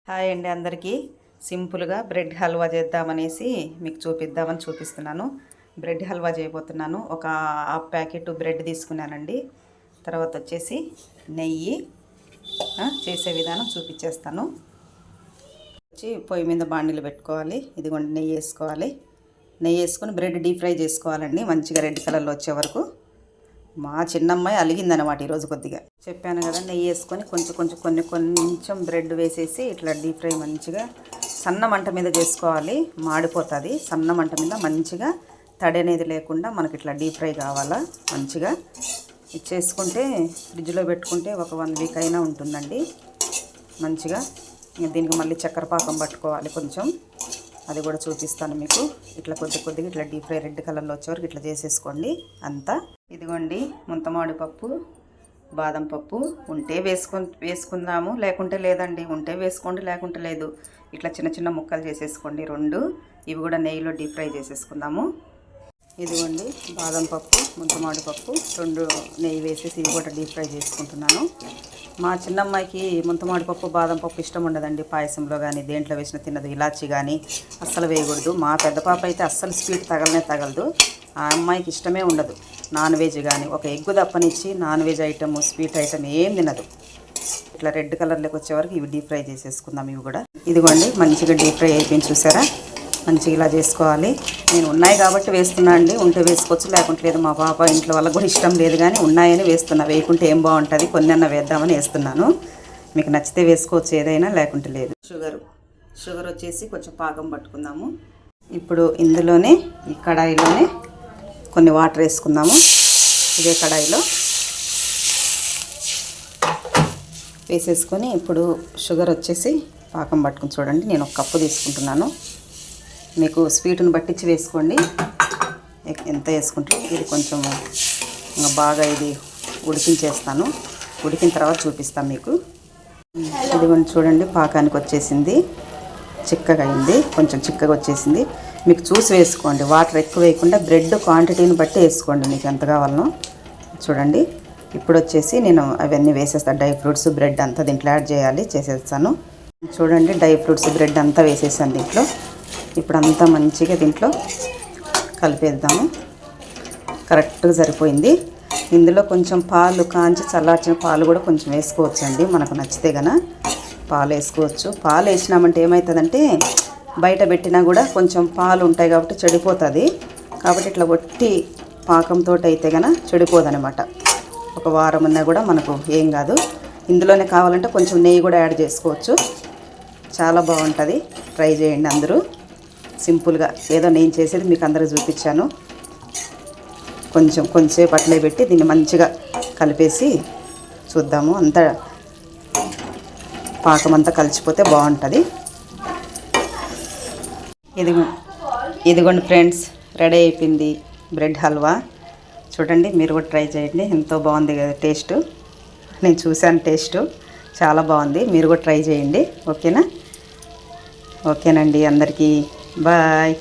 Hi అండి అందరికీ. సింపుల్గా బ్రెడ్ హల్వా చేద్దామనేసి మీకు చూపిస్తున్నాను. బ్రెడ్ హల్వా చేయబోతున్నాను. ఒక హాఫ్ ప్యాకెట్ బ్రెడ్ తీసుకున్నానండి. తర్వాత వచ్చేసి నెయ్యి చేసే విధానం చూపించేస్తాను. పొయ్యి మీద బాండీలు పెట్టుకోవాలి. ఇదిగోండి నెయ్యి వేసుకోవాలి. నెయ్యి వేసుకొని బ్రెడ్ డీప్ ఫ్రై చేసుకోవాలండి, మంచిగా రెడ్ కలర్లో వచ్చే వరకు. మా చిన్నమ్మాయి అలిగిందనమాట ఈరోజు కొద్దిగా. చెప్పాను కదా, నెయ్యి వేసుకొని కొంచెం బ్రెడ్ వేసేసి ఇట్లా డీప్ ఫ్రై మంచిగా సన్న మంట మీద చేసుకోవాలి. మాడిపోతుంది. సన్న మంట మీద మంచిగా తడి అనేది లేకుండా మనకి ఇట్లా డీప్ ఫ్రై కావాలా. మంచిగా చేసుకుంటే ఫ్రిడ్జ్లో పెట్టుకుంటే ఒక 1 వీక్ అయినా ఉంటుందండి మంచిగా. దీనికి మళ్ళీ చక్కెర పాకం పట్టుకోవాలి కొంచెం, అది కూడా చూపిస్తాను మీకు. ఇట్లా కొద్దిగా ఇట్లా డీప్ ఫ్రై రెడ్ కలర్లో వచ్చేవరకు ఇట్లా చేసేసుకోండి అంతా. ఇదిగోండి ముంతమామిడి పప్పు, బాదం పప్పు ఉంటే వేసుకుందాము, లేకుంటే లేదండి. ఉంటే వేసుకోండి, లేకుంటే లేదు. ఇట్లా చిన్న ముక్కలు చేసేసుకోండి 2. ఇవి కూడా నెయ్యిలో డీప్ ఫ్రై చేసేసుకుందాము. ఇదిగోండి బాదం పప్పు, ముంతమామిడి పప్పు 2 నెయ్యి వేసేసి ఇవి కూడా డీప్ ఫ్రై చేసుకుంటున్నాను. మా చిన్నమ్మాయికి ముంతమామిడి పప్పు, బాదం పప్పు ఇష్టం ఉండదండి. పాయసంలో కానీ దేంట్లో వేసినా తినదు. ఇలాచి కానీ అస్సలు వేయకూడదు. మా పెద్ద పాప అయితే అస్సలు స్వీట్ తగలదు. ఆ అమ్మాయికి ఇష్టమే ఉండదు. నాన్ వెజ్ కానీ ఒక ఎగ్గు తప్పనిచ్చి non veg item, sweet item ఏం తినదు. ఇట్లా రెడ్ కలర్లోకి వచ్చే వరకు ఇవి డీప్ ఫ్రై చేసేసుకుందాం. ఇవి కూడా ఇదిగోండి మంచిగా డీప్ ఫ్రై అయిపోయింది చూసారా. మంచిగా ఇలా చేసుకోవాలి. నేను ఉన్నాయి కాబట్టి వేస్తున్నా అండి. ఉంటే వేసుకోవచ్చు, లేకుంటే లేదు. మా పాప ఇంట్లో వాళ్ళకి కూడా ఇష్టం లేదు, కానీ ఉన్నాయని వేస్తున్నా. వేయకుంటే ఏం బాగుంటుంది, కొన్ని అన్న వేద్దామని వేస్తున్నాను. మీకు నచ్చితే వేసుకోవచ్చు ఏదైనా, లేకుంటే లేదు. షుగర్ వచ్చేసి కొంచెం పాకం పట్టుకుందాము. ఇప్పుడు ఇందులోనే ఈ కడాయిలోనే కొన్ని వాటర్ వేసుకుందాము. ఇదే కడాయిలో వేసేసుకొని ఇప్పుడు షుగర్ వచ్చేసి పాకం పట్టుకుని చూడండి. నేను 1 కప్పు తీసుకుంటున్నాను. మీకు స్వీట్ని బట్టించి వేసుకోండి ఎంత వేసుకుంటారు. ఇది కొంచెం బాగా ఇది ఉడికించేస్తాను. ఉడికిన తర్వాత చూపిస్తాను మీకు. ఇది కొంచెం చూడండి పాకానికి వచ్చేసింది. చిక్కగా అయింది, కొంచెం చిక్కగా వచ్చేసింది. మీకు చూసి వేసుకోండి. వాటర్ ఎక్కువ వేయకుండా బ్రెడ్ క్వాంటిటీని బట్టి వేసుకోండి మీకు ఎంత కావాలనో. చూడండి ఇప్పుడు వచ్చేసి నేను అవన్నీ వేసేస్తాను. డ్రై ఫ్రూట్స్, బ్రెడ్ అంతా దీంట్లో యాడ్ చేయాలి, చేసేస్తాను. చూడండి డ్రై ఫ్రూట్స్, బ్రెడ్ అంతా వేసేసాను దీంట్లో. ఇప్పుడు అంతా మంచిగా దీంట్లో కలిపేద్దాము. కరెక్ట్గా సరిపోయింది. ఇందులో కొంచెం పాలు కాంచి చల్లార్చిన పాలు కూడా కొంచెం వేసుకోవచ్చండి, మనకు నచ్చితే గన పాలు వేసుకోవచ్చు. పాలు వేసినామంటే ఏమవుతుందంటే బయట పెట్టినా కూడా కొంచెం పాలు ఉంటాయి కాబట్టి చెడిపోతుంది. కాబట్టి ఇట్లా ఒట్టి పాకంతో అయితే గన చెడిపోదనమాట. ఒక వారం ఉన్నా కూడా మనకు ఏం కాదు. ఇందులోనే కావాలంటే కొంచెం నెయ్యి కూడా యాడ్ చేసుకోవచ్చు. చాలా బాగుంటుంది. ట్రై చేయండి అందరూ. సింపుల్గా ఏదో నేను చేసేది మీకు అందరికి చూపించాను. కొంచెంసేపు అట్లే పెట్టి దీన్ని మంచిగా కలిపేసి చూద్దాము. అంతా పాకం అంతా కలిసిపోతే బాగుంటుంది. ఇదిగోండి ఫ్రెండ్స్, రెడీ అయిపోయింది బ్రెడ్ హల్వా. చూడండి మీరు కూడా ట్రై చేయండి. ఎంతో బాగుంది కదా టేస్ట్. నేను చూశాను టేస్ట్ చాలా బాగుంది. మీరు కూడా ట్రై చేయండి. ఓకేనా? ఓకేనండి అందరికీ బాయ్.